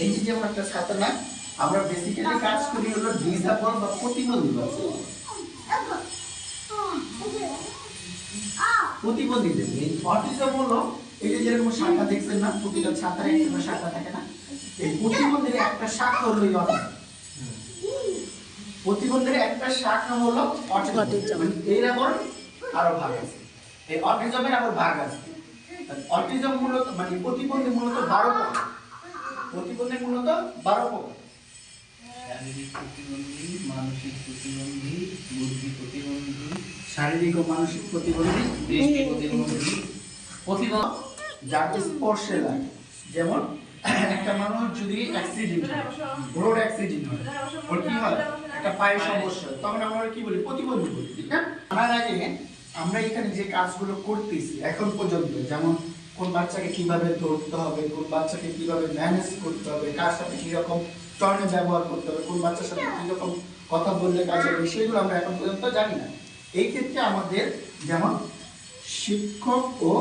এই যে যেমন একটা ছাতা না, আমরা বেসিক্যালি কাজ করি হলো ডিসেবল বা প্রতিবন্ধী বাচ্চা, প্রতিবন্ধীদের। এই অটিজম হলো এই যে যেরকম শাখা দেখছেন না, প্রতিটা ছাতার একটা শাখা থাকে না, এই প্রতিবন্ধীর একটা শাখা হলো এই অটিজম। প্রতিবন্ধীর একটা শাখা হলো অটিজম। মানে এইরকম আরো ভাগ আছে, এই অটিজমের আবার ভাগ আছে। অটিজম মূলত মানে প্রতিবন্ধী মূলত 12 প্রকার। প্রতিবন্ধী মূলত 12 প্রকার। শারীরিক প্রতিবন্ধী, মানসিক প্রতিবন্ধী, বুদ্ধি প্রতিবন্ধী, শারীরিক ও মানসিক প্রতিবন্ধী, দৃষ্টি প্রতিবন্ধী, প্রতিবন্ধী যাকে স্পর্শে লাগে। যেমন একটা মানুষ যদি অ্যাক্সিডেন্ট হয়, রোড অ্যাক্সিডেন্ট হয়, ওর কি হয়, একটা পায়ের সমস্যা, তখন আমরা কি বলি, প্রতিবন্ধী বলি, ঠিক না? তার আগে আমরা এখানে যে কাজগুলো করতেছি এখন পর্যন্ত, যেমন কোন বাচ্চাকে কিভাবে ধরতে হবে, কোন বাচ্চাকে কিভাবে ম্যানেজ করতে হবে, কার সাথে কিরকম টর্নে ব্যবহার করতে হবে, কোন বাচ্চার সাথে কিরকম কথা বললে কাজ হবে, সেগুলো আমরা এখন পর্যন্ত জানি না। এই ক্ষেত্রে আমাদের যেমন শিক্ষক ও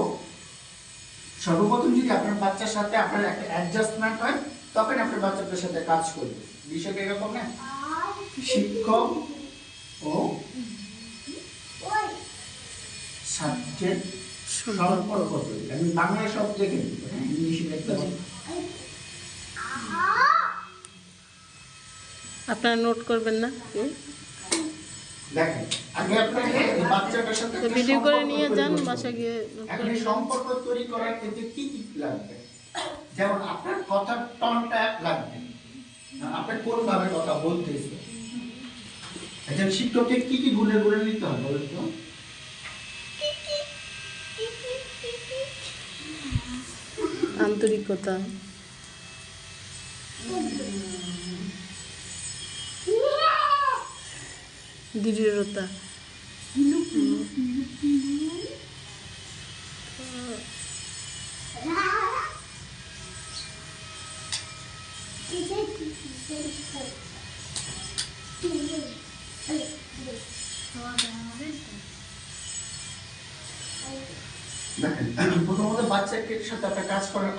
সর্বপ্রথম যদি আপনার বাচ্চার সাথে আপনার একটা অ্যাডজাস্টমেন্ট হয়, তখন আপনার বাচ্চাটার সাথে কাজ করবে। বিষয়টা এরকম না, শিক্ষক ও সাবজেক্ট সম্পর্ক। আমি বাংলায় সব দেখে দিব, ইংলিশে দেখতে হবে। আপনারা নোট করবেন না? দেখেন, আগে আপনাকে এই বাচ্চাটার সাথে ভিডিও করে নিয়ে যান, বাসা গিয়ে এখন এই সম্পর্ক তৈরি করার ক্ষেত্রে কি কি লাগবে? যেমন আপনার কথার টনটা লাগবে, আপনি কোন ভাবে কথা বলতেছেন। একজন শিক্ষককে কি কি গুণের গুণে নিতে হবে বলেন তো? আন্তরিকতা, দৃঢ়তা, দেখেন, প্রথমত বাচ্চাকে সাথে একটা কাজ করার